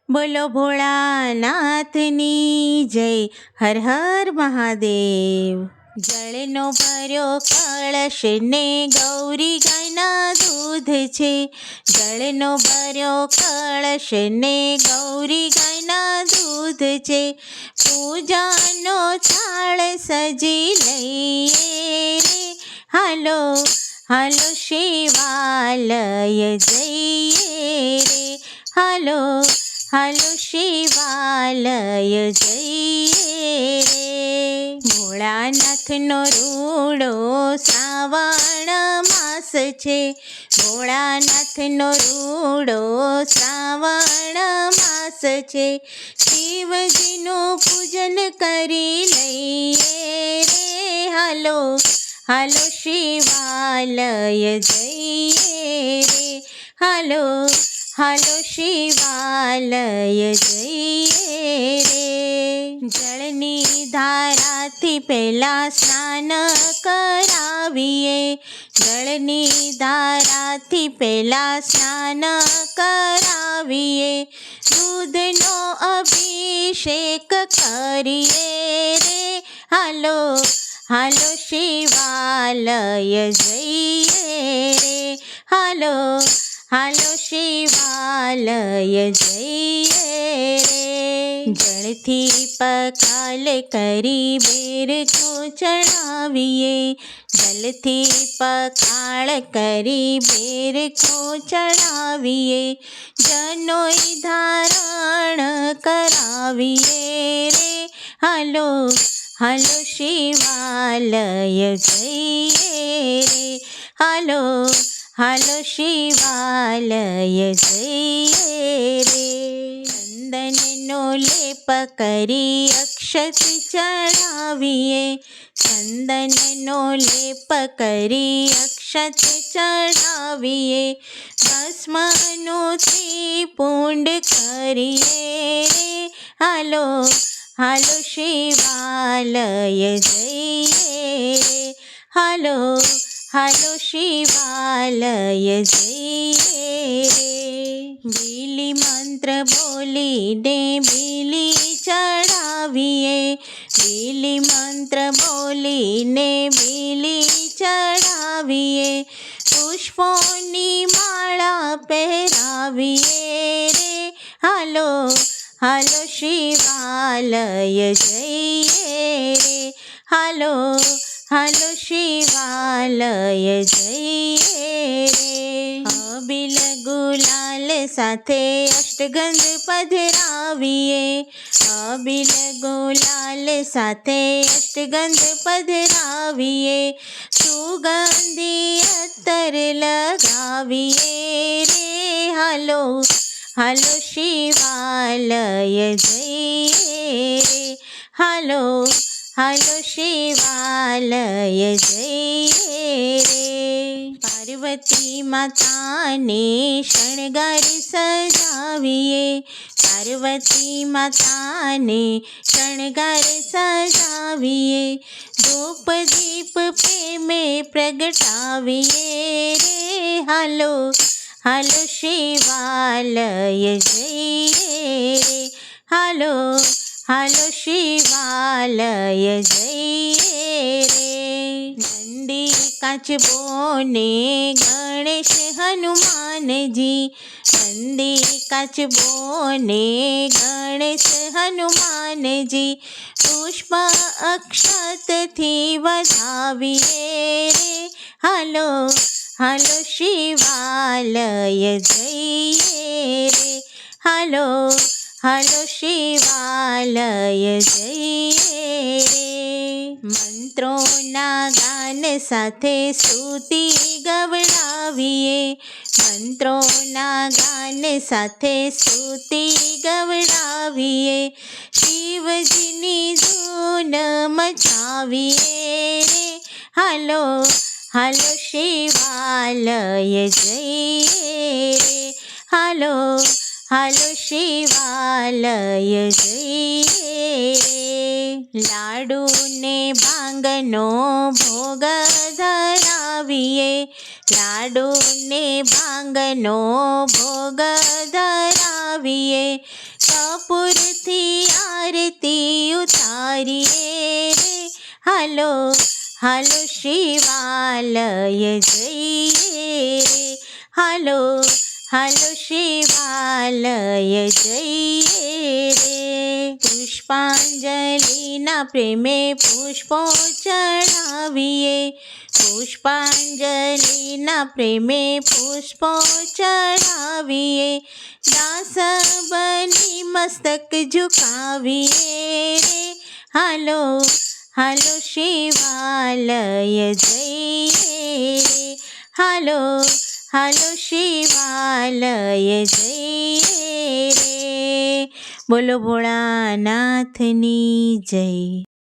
બોલો ભોળાનાથની જય. હર હર મહાદેવ. જળનો ભર્યો કળશ ને ગૌરી ગાયના દૂધ છે. જળનો ભર્યો કળશ ને ગૌરી ગાયના દૂધ છે. પૂજાનો થાળ સજી લઈએ રે, હાલો હાલો શિવાલય જઈએ રે, હાલો હાલો શિવાલય જઈએ રે. ભોળાનાથનો રૂડો શ્રાવણ માસ છે. ભોળાનાથનો રૂડો શ્રાવણ માસ છે. શિવજીનું પૂજન કરી લઈએ રે, હાલો હાલો શિવાલય જઈએ રે, હાલો હાલો શિવાલય જઈએ રે. જળની ધારાથી પહેલાં સ્નાન કરાવીએ. જળની ધારાથી પહેલાં સ્નાન કરાવીએ. દૂધનો અભિષેક કરીએ રે, હાલો હાલો શિવાલય જઈએ રે, હાલો હાલો શિવાલય જઈએ રે. જળથી પખાલ કરી બેરકો ચડાવીએ. જલથી પખાળ કરી બેરકો ચડાવીએ. જનોઈ ધારણ કરાવીએ રે, હાલો હાલો શિવાલય જઈએ રે, હાલો હાલો શિવાલય જઈએ રે. ચંદનનો લેપ કરી અક્ષત ચડાવીએ. ચંદનનો લેપ કરી અક્ષત ચડાવીએ. ભસ્મનું ત્રિપુંડ કરીએ રે, હાલો હાલો શિવાલય જઈએ રે, હાલો હાલો શિવાલય જઈએ રે. બીલી મંત્ર બોલીને બીલી ચડાવીએ. બીલી મંત્ર બોલીને બીલી ચડાવીએ. પુષ્પોની માળા પહેરાવીએ રે, હાલો હાલો શિવાલય જઈએ રે, હાલો હાલો શિવાલય જઈએ રે. અબીલ ગુલાલ સાથે અષ્ટગંધ પધરાવીએ. અબીલ ગુલાલ સાથે અષ્ટગંધ પધરાવીએ. સુગંધી અત્તર લગાવીએ રે, હાલો હાલો શિવાલય જઈએ રે, હાલો હાલો શિવાલય જઈએ રે. પાર્વતી માતાને શણગાર સજાવીએ. પાર્વતી માતાને શણગાર સજાવીએ. ધૂપ દીપ પ્રેમે પ્રગટાવીએ રે, હાલો હાલો શિવાલય જઈએ રે, હાલો હાલો શિવાલય જઈએ રે. નંદી કાચબોને ગણેશ હનુમાનજી. નંદી કાચબોને ગણેશ હનુમાનજી. પુષ્પ અક્ષતથી વધાવીએ રે, હાલો હાલો શિવાલય જઈએ રે, હાલો હાલો શિવાલય જઈએ રે. મંત્રોના ગાન સાથે સ્તુતિ ગવડાવીએ. મંત્રોના ગાન સાથે સ્તુતિ ગવડાવીએ. શિવજીની ધૂન મચાવીએ રે, હાલો હાલો શિવાલય જઈએ રે, હાલો હાલો શિવાલય જઈએ રે. લાડુ ને ભાંગનો ભોગ ધરાવીએ. લાડુ ને ભાંગનો ભોગ ધરાવીએ. ચઢાવીએ, કપૂરથી આરતી ઉતારીએ રે, હાલો હાલો શિવાલય જઈએ રે, હાલો હાલો શિવાલય જઈએ રે, પુષ્પાંજલિના પ્રેમે પુષ્પો ચઢાવીએ, પુષ્પાંજલિના પ્રેમે પુષ્પો ચઢાવીએ, દાસ બની મસ્તક ઝુકાવીએ રે, હાલો હાલો શિવાલય જઈએ રે, હાલો હાલો શિવાલય જઈએ રે, બોલો ભોળાનાથની જય.